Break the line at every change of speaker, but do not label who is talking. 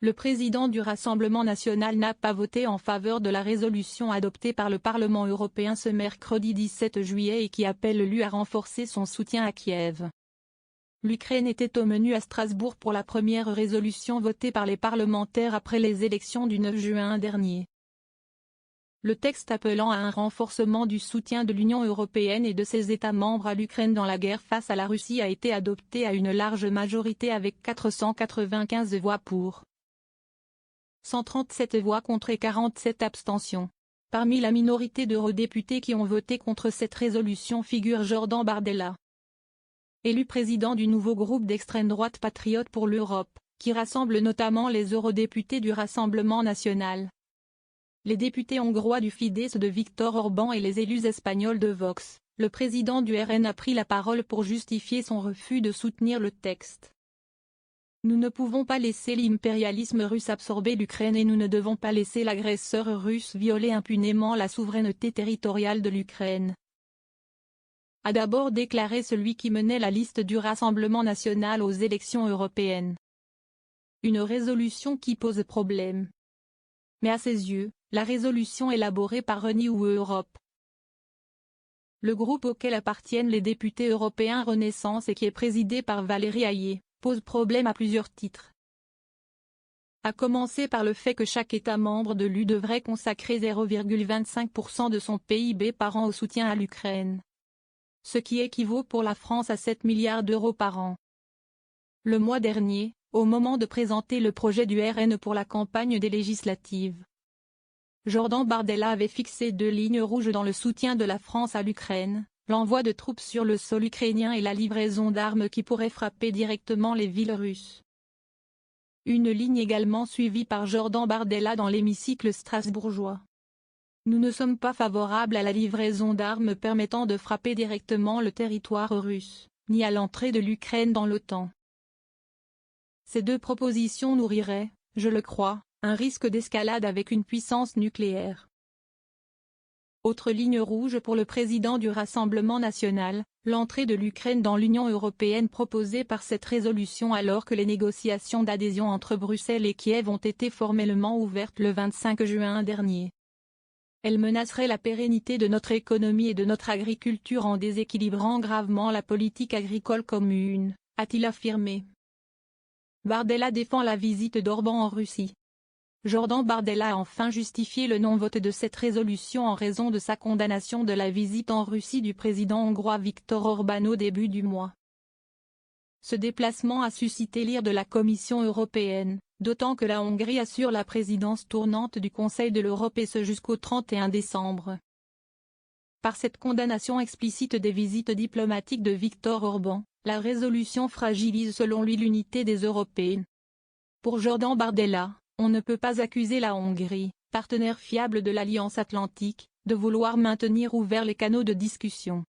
Le président du Rassemblement national n'a pas voté en faveur de la résolution adoptée par le Parlement européen ce mercredi 17 juillet et qui appelle l'UE à renforcer son soutien à Kiev. L'Ukraine était au menu à Strasbourg pour la première résolution votée par les parlementaires après les élections du 9 juin dernier. Le texte appelant à un renforcement du soutien de l'Union européenne et de ses États membres à l'Ukraine dans la guerre face à la Russie a été adopté à une large majorité avec 495 voix pour, 137 voix contre et 47 abstentions. Parmi la minorité d'eurodéputés qui ont voté contre cette résolution figure Jordan Bardella, élu président du nouveau groupe d'extrême droite Patriotes pour l'Europe, qui rassemble notamment les eurodéputés du Rassemblement national, les députés hongrois du Fidesz de Viktor Orban et les élus espagnols de Vox. Le président du RN a pris la parole pour justifier son refus de soutenir le texte. Nous ne pouvons pas laisser l'impérialisme russe absorber l'Ukraine et nous ne devons pas laisser l'agresseur russe violer impunément la souveraineté territoriale de l'Ukraine, a d'abord déclaré celui qui menait la liste du Rassemblement national aux élections européennes. Une résolution qui pose problème. Mais à ses yeux, la résolution élaborée par Renew Europe, le groupe auquel appartiennent les députés européens Renaissance et qui est présidé par Valérie Hayer, pose problème à plusieurs titres. À commencer par le fait que chaque État membre de l'UE devrait consacrer 0,25% de son PIB par an au soutien à l'Ukraine, ce qui équivaut pour la France à 7 milliards d'euros par an. Le mois dernier, au moment de présenter le projet du RN pour la campagne des législatives, Jordan Bardella avait fixé 2 lignes rouges dans le soutien de la France à l'Ukraine, l'envoi de troupes sur le sol ukrainien et la livraison d'armes qui pourraient frapper directement les villes russes. Une ligne également suivie par Jordan Bardella dans l'hémicycle strasbourgeois. Nous ne sommes pas favorables à la livraison d'armes permettant de frapper directement le territoire russe, ni à l'entrée de l'Ukraine dans l'OTAN. Ces 2 propositions nourriraient, je le crois, un risque d'escalade avec une puissance nucléaire. Autre ligne rouge pour le président du Rassemblement national, l'entrée de l'Ukraine dans l'Union européenne proposée par cette résolution alors que les négociations d'adhésion entre Bruxelles et Kiev ont été formellement ouvertes le 25 juin dernier. Elle menacerait la pérennité de notre économie et de notre agriculture en déséquilibrant gravement la politique agricole commune, a-t-il affirmé. Bardella défend la visite d'Orban en Russie. Jordan Bardella a enfin justifié le non-vote de cette résolution en raison de sa condamnation de la visite en Russie du président hongrois Viktor Orban au début du mois. Ce déplacement a suscité l'ire de la Commission européenne, d'autant que la Hongrie assure la présidence tournante du Conseil de l'Europe et ce jusqu'au 31 décembre. Par cette condamnation explicite des visites diplomatiques de Viktor Orban, la résolution fragilise selon lui l'unité des Européens. Pour Jordan Bardella, on ne peut pas accuser la Hongrie, partenaire fiable de l'Alliance atlantique, de vouloir maintenir ouverts les canaux de discussion.